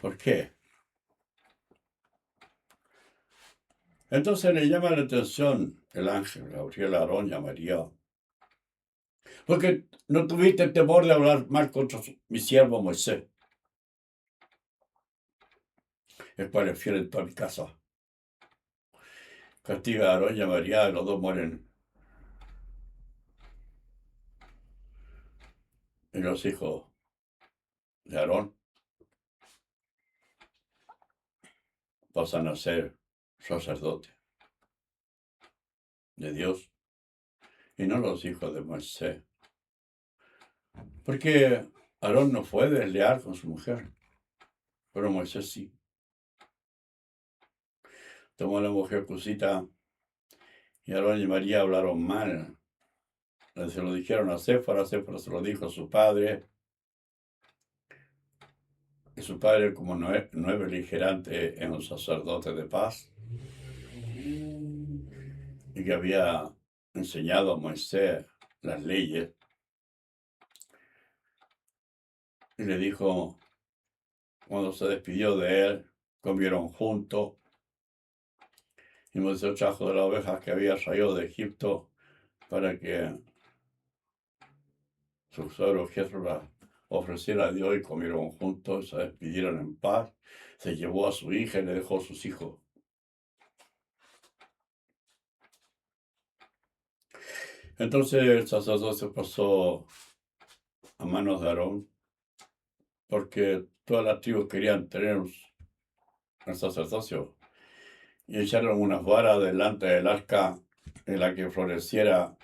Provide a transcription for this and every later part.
¿Por qué? Entonces le llama la atención el ángel Gabriel a Aarón y a María. Porque no tuviste temor de hablar mal contra mi siervo Moisés, el cual es fiel en toda mi casa. Castiga a Aarón y a María, y los dos mueren. Y los hijos de Aarón pasan a ser sacerdotes de Dios y no los hijos de Moisés. Porque Aarón no fue desleal con su mujer, pero Moisés sí. Tomó a la mujer cosita y Aarón y María hablaron mal. Se lo dijeron a Séfora se lo dijo a su padre. Y su padre, como no es beligerante, es un sacerdote de paz y que había enseñado a Moisés las leyes. Y le dijo, cuando se despidió de él, comieron juntos. Y Moisés trajo de las ovejas que había traído de Egipto para que su suegro Jethro las ofreciera a Dios y comieron juntos, se despidieron en paz. Se llevó a su hija y le dejó a sus hijos. Entonces el sacerdocio pasó a manos de Aarón, porque todas las tribus querían tener el sacerdocio. Y echaron unas varas delante del arca en la que floreciera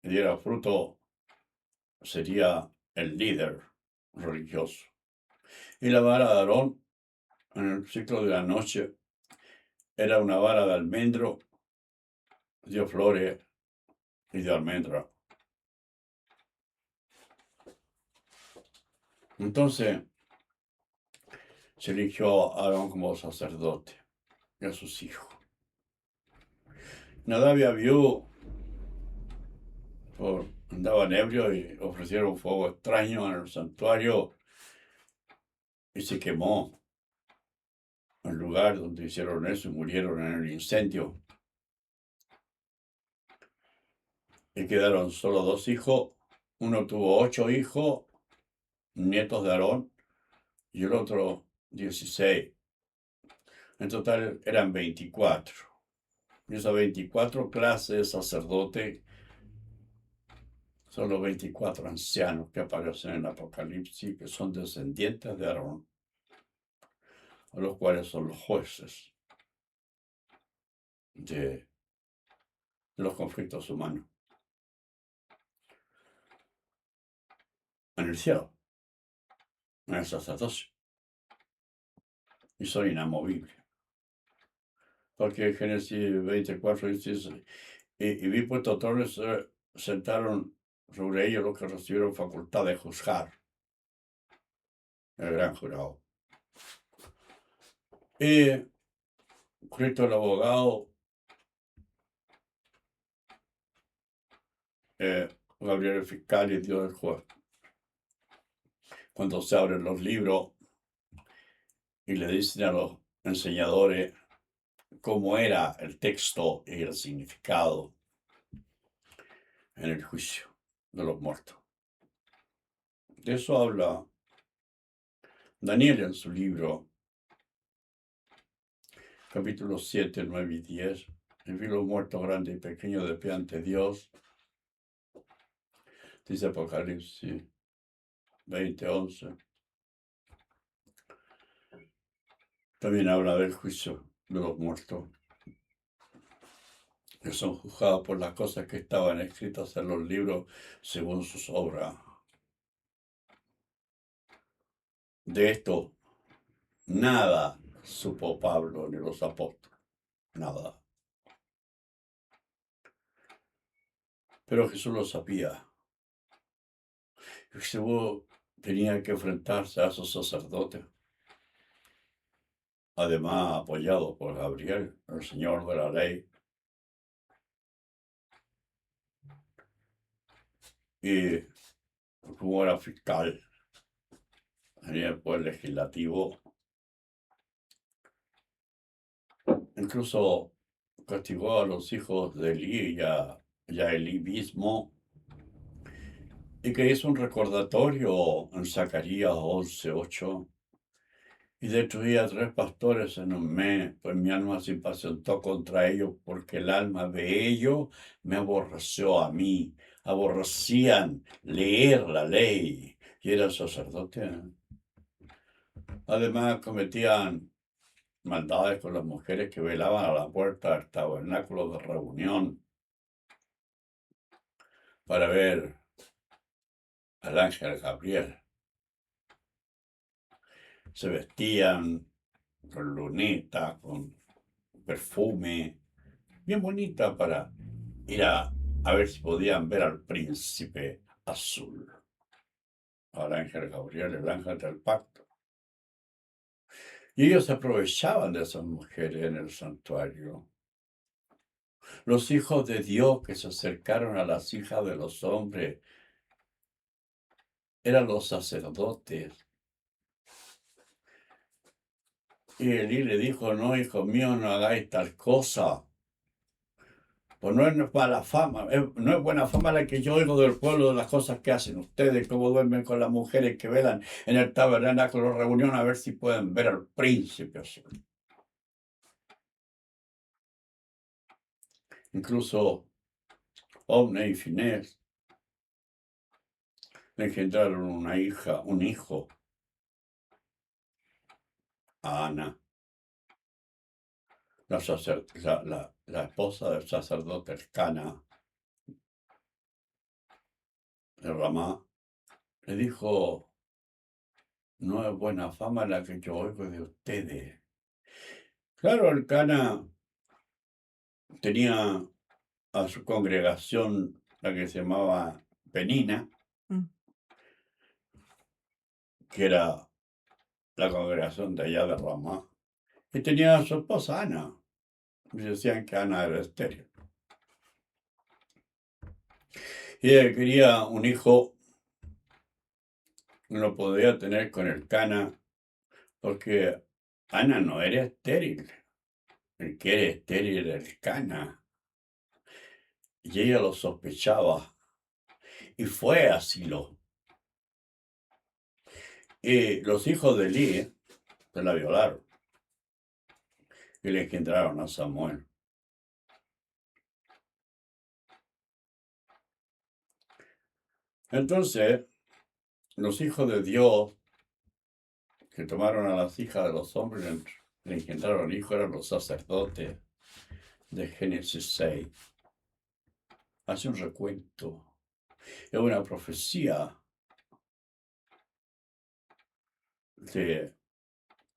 y diera fruto, sería el líder religioso. Y la vara de Aarón, en el ciclo de la noche, era una vara de almendro, dio flores y de almendra. Entonces se eligió a Aarón como sacerdote y a sus hijos. Nadab y Abiú andaban ebrios y ofrecieron fuego extraño en el santuario y se quemó el lugar donde hicieron eso y murieron en el incendio. Y quedaron solo 2 hijos. Uno tuvo 8 hijos, nietos de Aarón, y el otro 16. En total eran 24. Y esas 24 clases de sacerdote son los 24 ancianos que aparecen en el Apocalipsis, que son descendientes de Aarón, a los cuales son los jueces de los conflictos humanos en el cielo, en el sacerdocio, y son inamovibles. Porque en Génesis 24 dice, y vi puestos tronos, sentaron sobre ellos los que recibieron facultad de juzgar, el gran jurado. Y Cristo el abogado, Gabriel el fiscal y Dios el juez. Cuando se abren los libros y le dicen a los enseñadores cómo era el texto y el significado en el juicio de los muertos. De eso habla Daniel en su libro, capítulo 7, 9 y 10. Y vi los muertos grandes y pequeños de pie ante Dios. Dice Apocalipsis 20, 11. También habla del juicio de los muertos, que son juzgados por las cosas que estaban escritas en los libros según sus obras. De esto nada supo Pablo ni los apóstoles, nada. Pero Jesús lo sabía. Jesús tenía que enfrentarse a esos sacerdotes, además apoyado por Gabriel, el señor de la ley. Y como era fiscal, tenía el poder legislativo, Incluso castigó a los hijos de Elí y a Elí mismo, y que hizo un recordatorio en Zacarías 11:8. Y destruí a 3 pastores en un mes, pues mi alma se impacientó contra ellos, porque el alma de ellos me aborreció a mí. Aborrecían leer la ley, y era sacerdote. Además, cometían maldades con las mujeres que velaban a la puerta del tabernáculo de reunión para ver al ángel Gabriel. Se vestían con luneta, con perfume, bien bonita para ir a ver si podían ver al príncipe azul, al ángel Gabriel, el ángel del pacto. Y ellos se aprovechaban de esas mujeres en el santuario. Los hijos de Dios que se acercaron a las hijas de los hombres eran los sacerdotes. Y Elí le dijo: no, hijo mío, no hagáis tal cosa. Pues no es mala fama, no es buena fama la que yo oigo del pueblo de las cosas que hacen ustedes, cómo duermen con las mujeres que velan en el tabernáculo de reunión a ver si pueden ver al príncipe azul. Incluso Ovne y Finés le engendraron un hijo a Ana, la esposa del sacerdote Elcana de Ramá. Le dijo: no es buena fama la que yo oigo de ustedes. Claro, Elcana tenía a su congregación, la que se llamaba Penina, que era la congregación de allá de Ramá, y tenía a su esposa Ana. Y decían que Ana era estéril. Y ella quería un hijo, no lo podía tener con Elcana, porque Ana no era estéril. El que era estéril era Elcana. Y ella lo sospechaba. Y fue a Silo. Y los hijos de Elí se la violaron. Y le engendraron a Samuel. Entonces, los hijos de Dios que tomaron a las hijas de los hombres y le engendraron hijos eran los sacerdotes de Génesis 6. Hace un recuento. Es una profecía de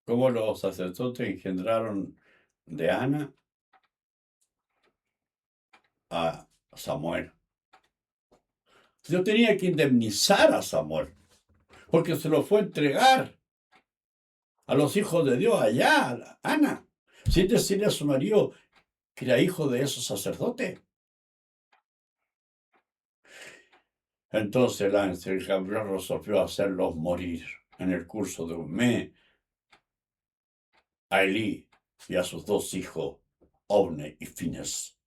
cómo los sacerdotes engendraron de Ana a Samuel. Yo tenía que indemnizar a Samuel, porque se lo fue a entregar a los hijos de Dios allá, a Ana, sin decirle a su marido que era hijo de esos sacerdotes. Entonces el ángel Gabriel resolvió hacerlos morir en el curso de un mes, a Elí y a sus 2 hijos, Ovne y Finés.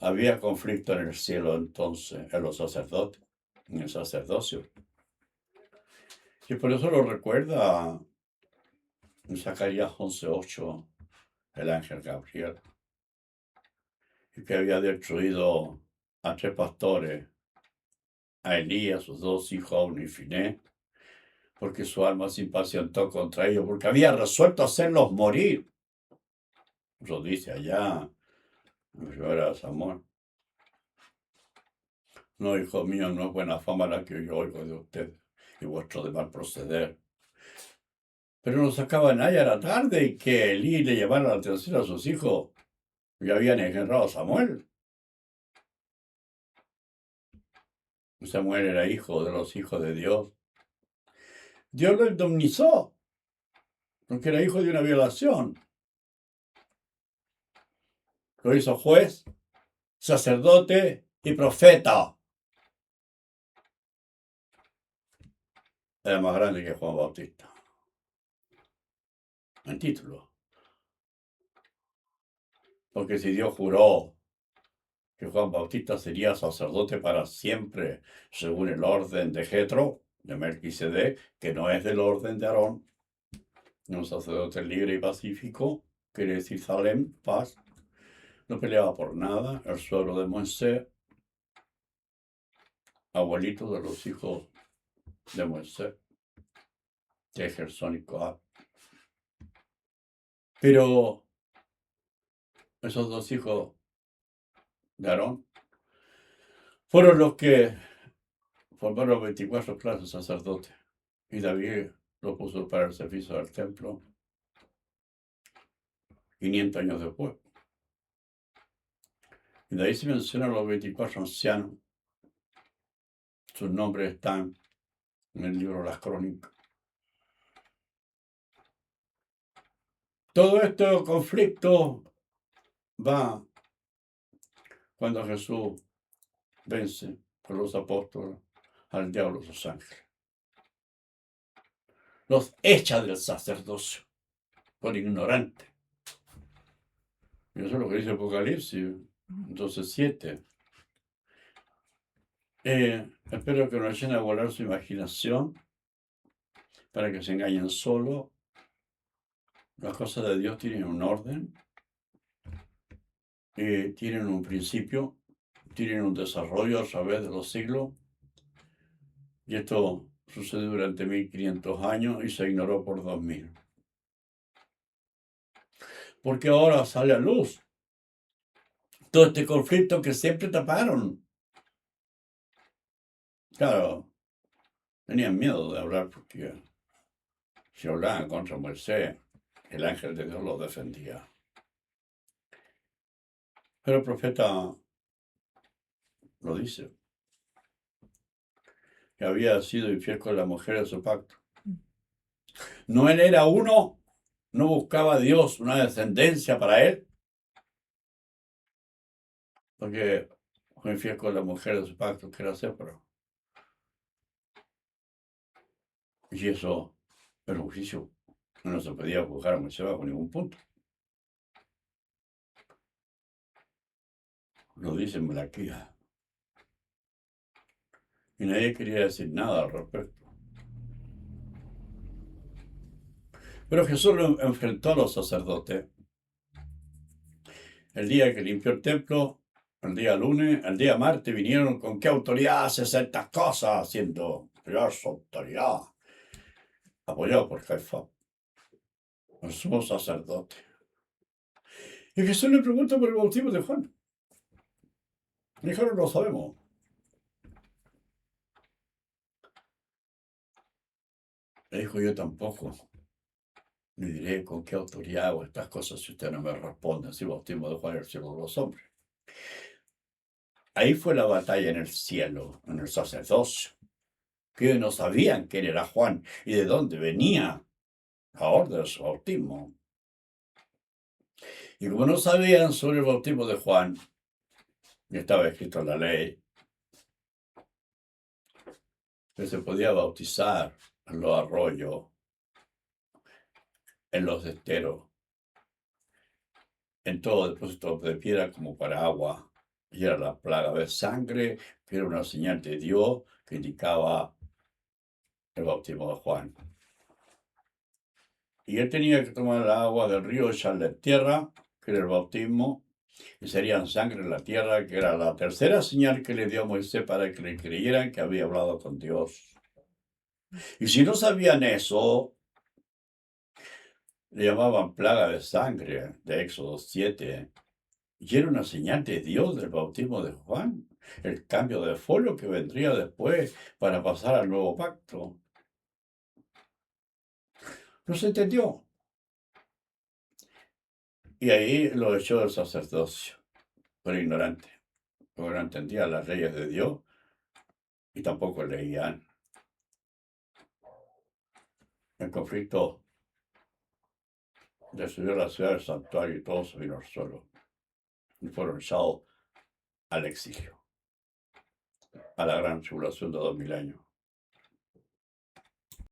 Había conflicto en el cielo entonces, en los sacerdotes, en el sacerdocio. Y por eso lo recuerda en Zacarías 11:8 el ángel Gabriel, y que había destruido a 3 pastores, a Elí, a sus 2 hijos, Ovne y Finés, porque su alma se impacientó contra ellos, porque había resuelto hacerlos morir. Eso dice allá, yo era Samuel. No, hijo mío, no es buena fama la que yo oigo de ustedes y vuestro de mal proceder. Pero nos sacaban allá a la tarde y que Elí le llevara la atención a sus hijos y habían engendrado a Samuel. Samuel era hijo de los hijos de Dios. Dios lo indemnizó porque era hijo de una violación. Lo hizo juez, sacerdote y profeta. Era más grande que Juan Bautista. en título. Porque si Dios juró que Juan Bautista sería sacerdote para siempre, según el orden de Jetro, de Melquisedec, que no es del orden de Aarón, un sacerdote libre y pacífico, quiere decir Salem, paz, no peleaba por nada, el suegro de Moisés, abuelito de los hijos de Moisés, de Gersón y Coat. Pero esos dos hijos de Aarón fueron los que formaron los 24 clases sacerdotes. Y David lo puso para el servicio del templo 500 años después. Y de ahí se mencionan los 24 ancianos. Sus nombres están en el libro de las Crónicas. Todo este conflicto va cuando Jesús vence con los apóstoles al diablo y sus ángeles. Los echa del sacerdocio por ignorante. Y eso es lo que dice Apocalipsis 12:7. Espero que no echen a volar su imaginación para que se engañen solo. Las cosas de Dios tienen un orden, tienen un principio, tienen un desarrollo a través de los siglos. Y esto sucedió durante 1500 años y se ignoró por 2000. Porque ahora sale a luz todo este conflicto que siempre taparon. Claro, tenían miedo de hablar porque si hablaban contra Moisés, el ángel de Dios los defendía. Pero el profeta lo dice, que había sido infiel con la mujer de su pacto. ¿No él era uno? ¿No buscaba a Dios una descendencia para él? Porque fue infiel con la mujer de su pacto, que era Séfora. Y eso era un juicio. No se podía juzgar a Moisés bajo ningún punto. Lo dice en Malaquías. Y nadie quería decir nada al respecto. Pero Jesús lo enfrentó a los sacerdotes. El día que limpió el templo, el día lunes, el día martes, vinieron con qué autoridad haces estas cosas, haciendo prioridad su autoridad, apoyado por Caifás, el sumo sacerdote. Y Jesús le pregunta por el bautismo de Juan. Le dijeron, lo sabemos. Le dijo, yo tampoco. Le diré con qué autoridad hago estas cosas si usted no me responde. Si el bautismo de Juan es el cielo de los hombres. Ahí fue la batalla en el cielo, en el sacerdocio. Que no sabían quién era Juan y de dónde venía la orden de su bautismo. Y como no sabían sobre el bautismo de Juan, y estaba escrito en la ley, que se podía bautizar en los arroyos, en los esteros, en todo depósito de piedra como para agua. Y era la plaga de sangre, que era una señal de Dios que indicaba el bautismo de Juan. Y él tenía que tomar el agua del río, echarle en tierra, que era el bautismo, y serían sangre en la tierra, que era la tercera señal que le dio a Moisés para que le creyeran que había hablado con Dios. Y si no sabían eso, le llamaban plaga de sangre, de Éxodo 7, y era una señal de Dios del bautismo de Juan, el cambio de folio que vendría después para pasar al nuevo pacto. No se entendió. Y ahí lo echó del sacerdocio, por ignorante, porque no entendía las leyes de Dios y tampoco leían. El conflicto destruyó la ciudad del santuario y todos se vino al suelo y fueron echados al exilio, a la gran tribulación de 2000 años.